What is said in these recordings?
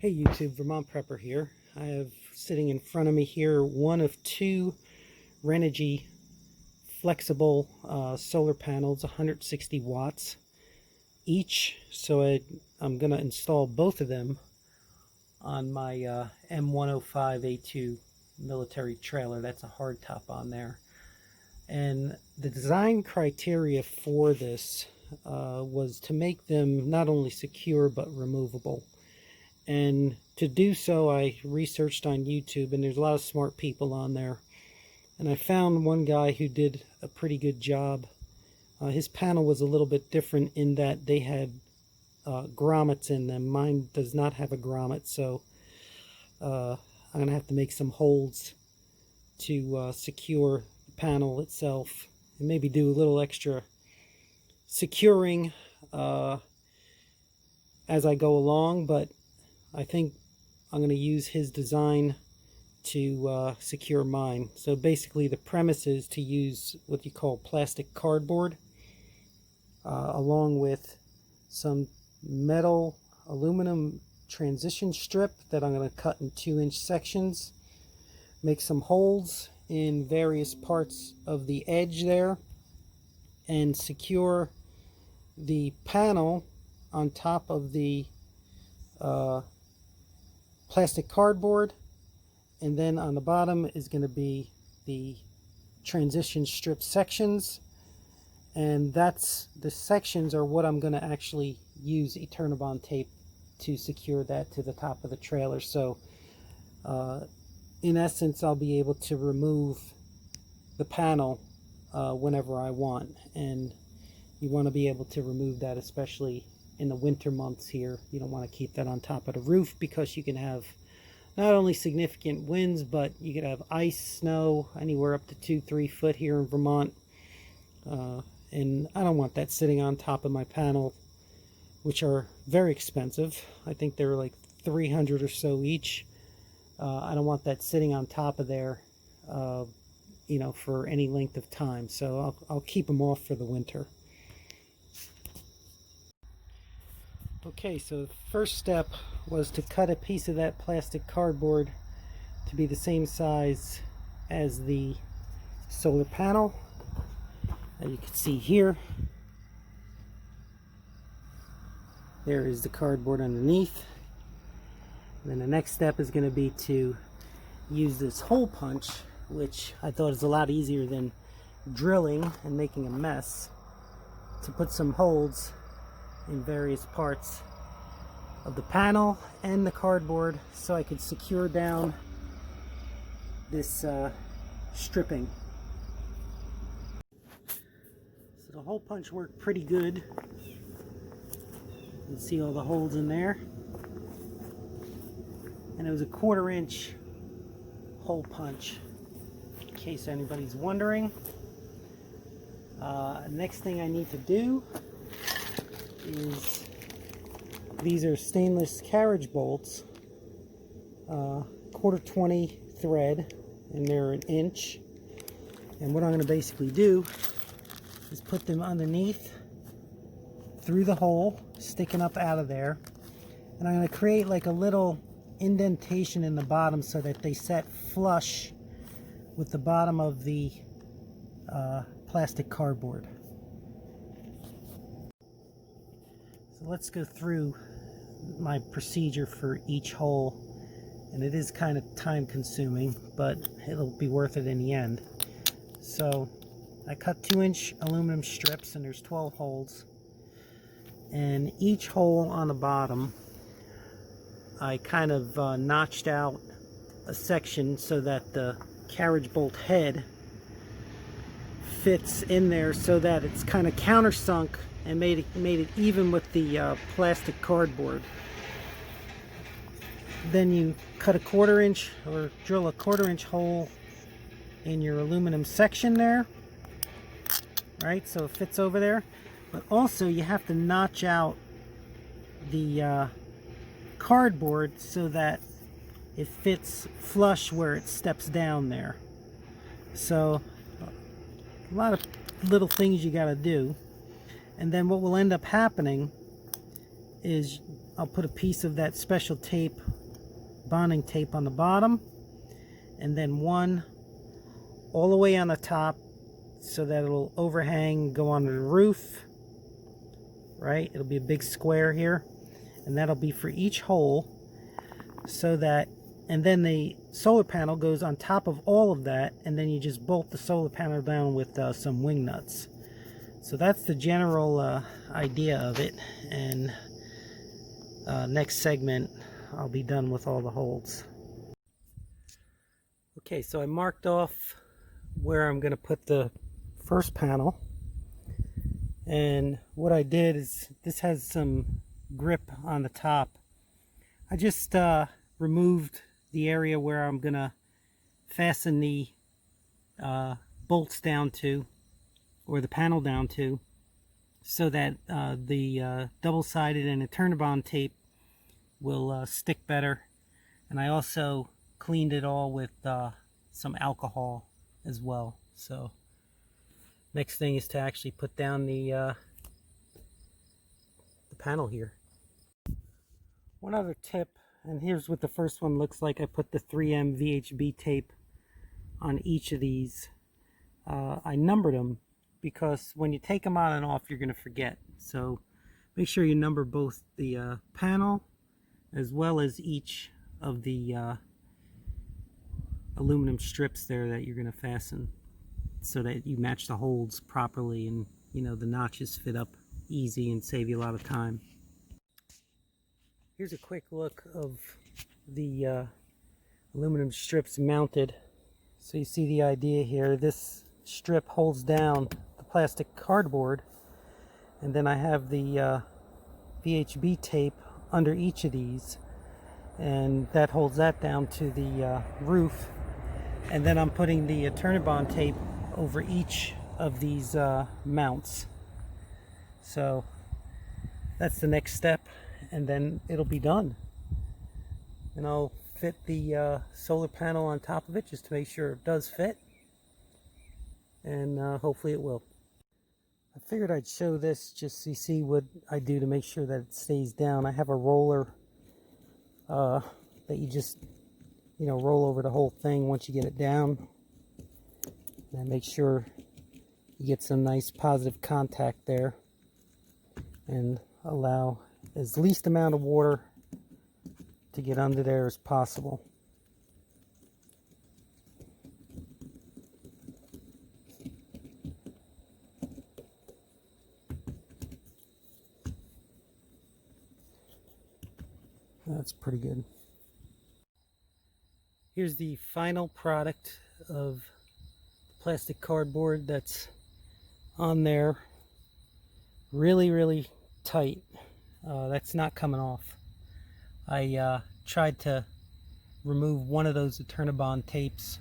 Hey YouTube, Vermont Prepper here. I have sitting in front of me here one of two Renogy flexible solar panels, 160 watts each. So I'm going to install both of them on my M105A2 military trailer. That's a hardtop on there. And the design criteria for this was to make them not only secure but removable. And to do so, I researched on YouTube, and there's a lot of smart people on there. And I found one guy who did a pretty good job. His panel was a little bit different in that they had grommets in them. Mine does not have a grommet, so I'm going to have to make some holes to secure the panel itself, and maybe do a little extra securing as I go along, but I think I'm going to use his design to secure mine. So basically the premise is to use what you call plastic cardboard along with some metal aluminum transition strip that I'm going to cut in 2-inch sections, make some holes in various parts of the edge there, and secure the panel on top of the plastic cardboard, and then on the bottom is going to be the transition strip sections, and the sections are what I'm going to actually use Eternabond tape to secure that to the top of the trailer. So in essence, I'll be able to remove the panel whenever I want, and you want to be able to remove that especially in the winter months here. You don't want to keep that on top of the roof because you can have not only significant winds, but you could have ice, snow, anywhere up to 2-3 foot here in Vermont. And I don't want that sitting on top of my panel, which are very expensive. I think they're like 300 or so each. I don't want that sitting on top of there, you know, for any length of time. So I'll keep them off for the winter. Okay, so the first step was to cut a piece of that plastic cardboard to be the same size as the solar panel. As you can see here, there is the cardboard underneath. And then the next step is going to be to use this hole punch, which I thought is a lot easier than drilling and making a mess, to put some holes in various parts of the panel and the cardboard so I could secure down this stripping. So the hole punch worked pretty good. You can see all the holes in there, and it was a 1/4 inch hole punch, in case anybody's wondering. Next thing I need to do is, these are stainless carriage bolts, 1/4-20 thread, and they're 1 inch. And what I'm going to basically do is put them underneath through the hole sticking up out of there, and I'm going to create like a little indentation in the bottom so that they set flush with the bottom of the plastic cardboard. So let's go through my procedure for each hole, and it is kind of time consuming, but it'll be worth it in the end. So I cut 2-inch aluminum strips, and there's 12 holes, and each hole on the bottom I kind of notched out a section so that the carriage bolt head fits in there, so that it's kind of countersunk and made it even with the plastic cardboard. Then you cut a 1/4 inch or drill a 1/4 inch hole in your aluminum section there, right, so it fits over there. But also you have to notch out the cardboard so that it fits flush where it steps down there. So a lot of little things you got to do. And then what will end up happening is I'll put a piece of that special tape, bonding tape, on the bottom, and then one all the way on the top so that it'll overhang, go onto the roof, right? It'll be a big square here, and that'll be for each hole, so that, and then the solar panel goes on top of all of that, and then you just bolt the solar panel down with some wing nuts. So that's the general idea of it, and next segment I'll be done with all the holes. Okay, so I marked off where I'm going to put the first panel, and what I did is, this has some grip on the top. I just removed the area where I'm going to fasten the bolts down to, or the panel down to, so that the double-sided and Eternabond tape will stick better. And I also cleaned it all with some alcohol as well. So next thing is to actually put down the panel here. One other tip, and here's what the first one looks like. I put the 3M VHB tape on each of these. I numbered them because when you take them on and off, you're going to forget. So make sure you number both the panel as well as each of the aluminum strips there that you're going to fasten, so that you match the holes properly, and you know the notches fit up easy and save you a lot of time. Here's a quick look of the aluminum strips mounted. So you see the idea here. This strip holds down the plastic cardboard, and then I have the VHB tape under each of these, and that holds that down to the roof. And then I'm putting the Eternabond tape over each of these mounts. So that's the next step, and then it'll be done. And I'll fit the solar panel on top of it just to make sure it does fit, and hopefully it will. I figured I'd show this just so you see what I do to make sure that it stays down. I have a roller that you just, you know, roll over the whole thing once you get it down, and make sure you get some nice positive contact there, and allow as least amount of water to get under there as possible. That's pretty good. Here's the final product of plastic cardboard that's on there. Really tight. That's not coming off. I tried to remove one of those Eternabond tapes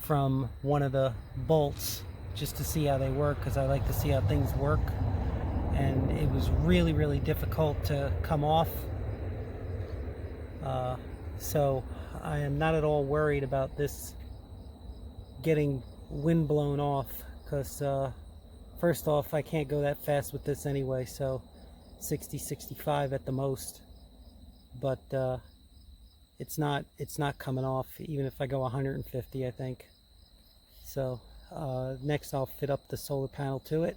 from one of the bolts just to see how they work, because I like to see how things work, and it was really difficult to come off. So I am not at all worried about this getting wind blown off, because first off, I can't go that fast with this anyway, so 60-65 at the most. But it's not coming off even if I go 150, I think. So next I'll fit up the solar panel to it,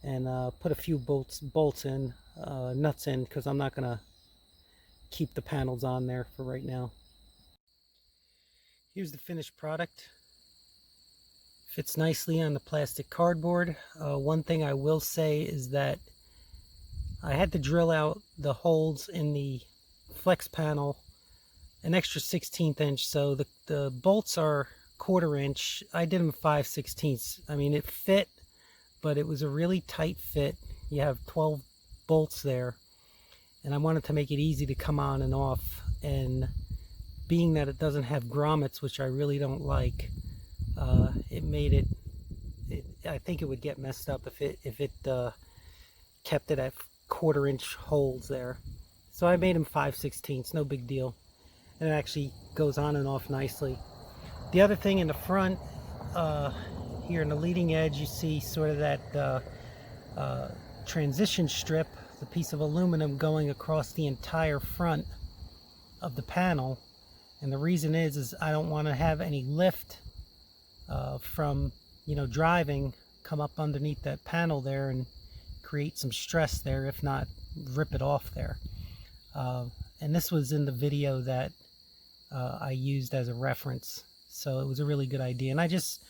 and put a few bolts in, nuts in, because I'm not gonna keep the panels on there for right now. Here's the finished product. Fits nicely on the plastic cardboard. One thing I will say is that I had to drill out the holes in the flex panel an extra 1/16 inch, so the bolts are 1/4 inch. I did them 5/16. I mean, it fit, but it was a really tight fit. You have 12 bolts there, and I wanted to make it easy to come on and off, and being that it doesn't have grommets, which I really don't like, it made it, I think it would get messed up if it kept it at 1/4 inch holes there. So I made them 5/16, no big deal, and it actually goes on and off nicely. The other thing in the front, here in the leading edge, you see sort of that transition strip, a piece of aluminum going across the entire front of the panel. And the reason is I don't want to have any lift from, driving come up underneath that panel there and create some stress there, if not rip it off there. And this was in the video that I used as a reference, so it was a really good idea. And I just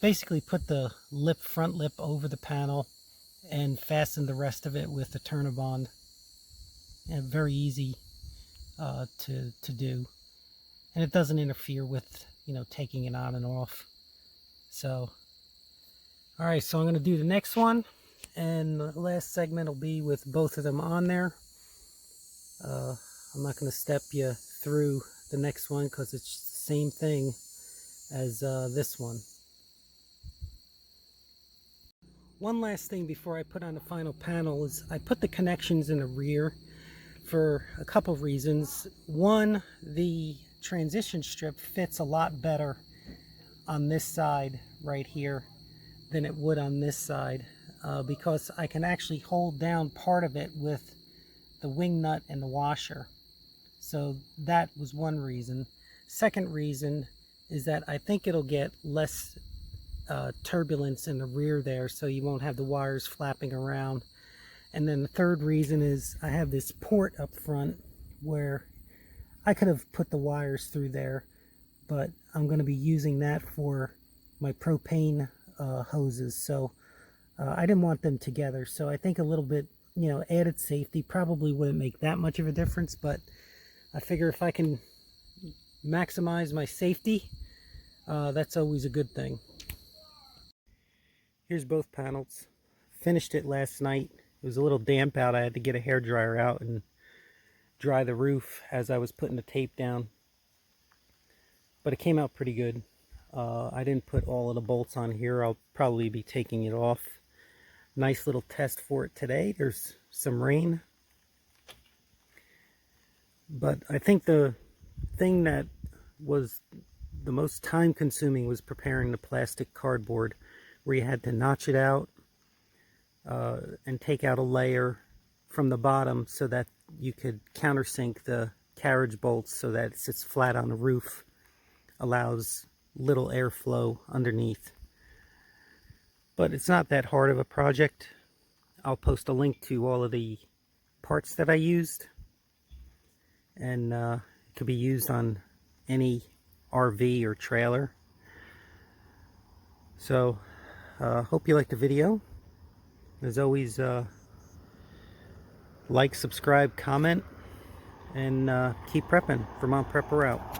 basically put the front lip over the panel and fastened the rest of it with the Turnabond. And very easy to do, and it doesn't interfere with taking it on and off. So all right, so I'm going to do the next one, and the last segment will be with both of them on there. I'm not going to step you through the next one because it's the same thing as this one. One last thing before I put on the final panel is I put the connections in the rear for a couple of reasons. One, the transition strip fits a lot better on this side right here than it would on this side, because I can actually hold down part of it with the wing nut and the washer. So that was one reason. Second reason is that I think it'll get less turbulence in the rear there, so you won't have the wires flapping around. And then the third reason is I have this port up front where I could have put the wires through there, but I'm going to be using that for my propane hoses, so I didn't want them together. So I think a little bit, added safety probably wouldn't make that much of a difference, but I figure if I can maximize my safety, that's always a good thing. Here's both panels. Finished it last night. It was a little damp out. I had to get a hairdryer out and dry the roof as I was putting the tape down, but it came out pretty good. I didn't put all of the bolts on here. I'll probably be taking it off. Nice little test for it today. There's some rain, but I think the thing that was the most time consuming was preparing the plastic cardboard, where you had to notch it out and take out a layer from the bottom so that you could countersink the carriage bolts so that it sits flat on the roof, allows little airflow underneath. But it's not that hard of a project. I'll post a link to all of the parts that I used, and it could be used on any RV or trailer. So hope you liked the video. As always, like, subscribe, comment, and keep prepping. Vermont Prepper out.